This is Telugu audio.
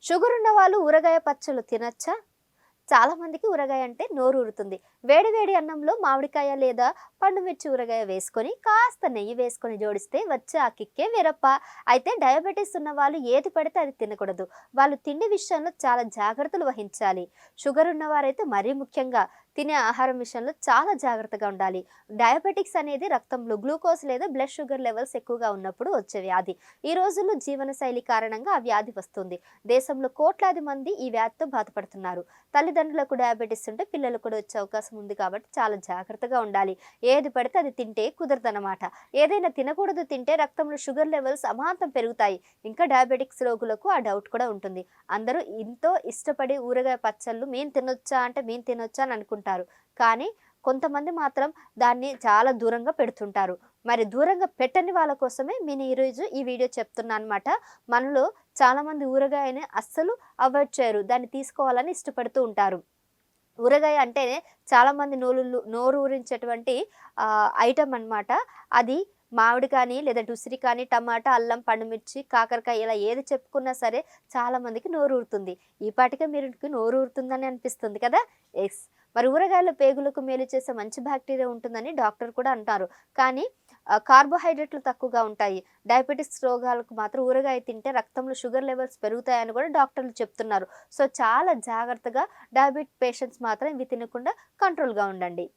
షుగర్ ఉన్న వాళ్ళు ఊరగాయ పచ్చళ్ళు తినచ్చా? చాలా మందికి ఊరగాయ అంటే నోరు ఊరుతుంది. వేడి వేడి అన్నంలో మామిడికాయ లేదా పండు మిర్చి ఊరగాయ వేసుకొని కాస్త నెయ్యి వేసుకొని జోడిస్తే వచ్చే ఆ కిక్కే వేరప్ప. అయితే డయాబెటీస్ ఉన్న వాళ్ళు ఏది పడితే అది తినకూడదు. వాళ్ళు తిండి విషయంలో చాలా జాగ్రత్తలు వహించాలి. షుగర్ ఉన్నవారైతే మరీ ముఖ్యంగా తినే ఆహారం విషయంలో చాలా జాగ్రత్తగా ఉండాలి. డయాబెటిక్స్ అనేది రక్తంలో గ్లూకోజ్ లేదా బ్లడ్ షుగర్ లెవెల్స్ ఎక్కువగా ఉన్నప్పుడు వచ్చే వ్యాధి. ఈ రోజుల్లో జీవనశైలి కారణంగా ఆ వ్యాధి వస్తుంది. దేశంలో కోట్లాది మంది ఈ వ్యాధితో బాధపడుతున్నారు. తల్లిదండ్రులకు డయాబెటీస్ ఉంటే పిల్లలకు కూడా వచ్చే అవకాశం ఉంది కాబట్టి చాలా జాగ్రత్తగా ఉండాలి. ఏది పడితే అది తింటే కుదరదనమాట. ఏదైనా తినకూడదు తింటే రక్తంలో షుగర్ లెవెల్స్ అమాంతం పెరుగుతాయి. ఇంకా డయాబెటిక్స్ రోగులకు ఆ డౌట్ కూడా ఉంటుంది. అందరూ ఎంతో ఇష్టపడి ఊరగాయ పచ్చళ్ళు మేము తినొచ్చా అంటే మేము తినొచ్చా అని అనుకుంటారు. కానీ కొంతమంది మాత్రం దాన్ని చాలా దూరంగా పెడుతుంటారు. మరి దూరంగా పెట్టని వాళ్ళ కోసమే నేను ఈరోజు ఈ వీడియో చెప్తున్నా అనమాట. మనలో చాలామంది ఊరగాయని అస్సలు అవాయిడ్ చేయరు. దాన్ని తీసుకోవాలని ఇష్టపడుతూ ఉంటారు. ఊరగాయ అంటేనే చాలామంది నోరు ఊరించేటువంటి ఐటెమ్ అనమాట. అది మామిడి కానీ, లేదంటే ఉసిరి కానీ, టమాటా, అల్లం, పండుమిర్చి, కాకరకాయ ఇలా ఏది చెప్పుకున్నా సరే చాలామందికి నోరు ఊరుతుంది. ఈ పాటికే మీకు నోరు ఊరుతుందని అనిపిస్తుంది కదా! యెస్. మరి ఊరగాయల్లో పేగులకు మేలు చేసే మంచి బాక్టీరియా ఉంటుందని డాక్టర్ కూడా అంటారు. కానీ కార్బోహైడ్రేట్లు తక్కువగా ఉంటాయి. డయాబెటిస్ రోగాలకు మాత్రం ఊరగాయ తింటే రక్తంలో షుగర్ లెవెల్స్ పెరుగుతాయని కూడా డాక్టర్లు చెప్తున్నారు. సో, చాలా జాగ్రత్తగా డయాబెటిక్ పేషెంట్స్ మాత్రం ఇవి తినకుండా కంట్రోల్‌గా ఉండండి.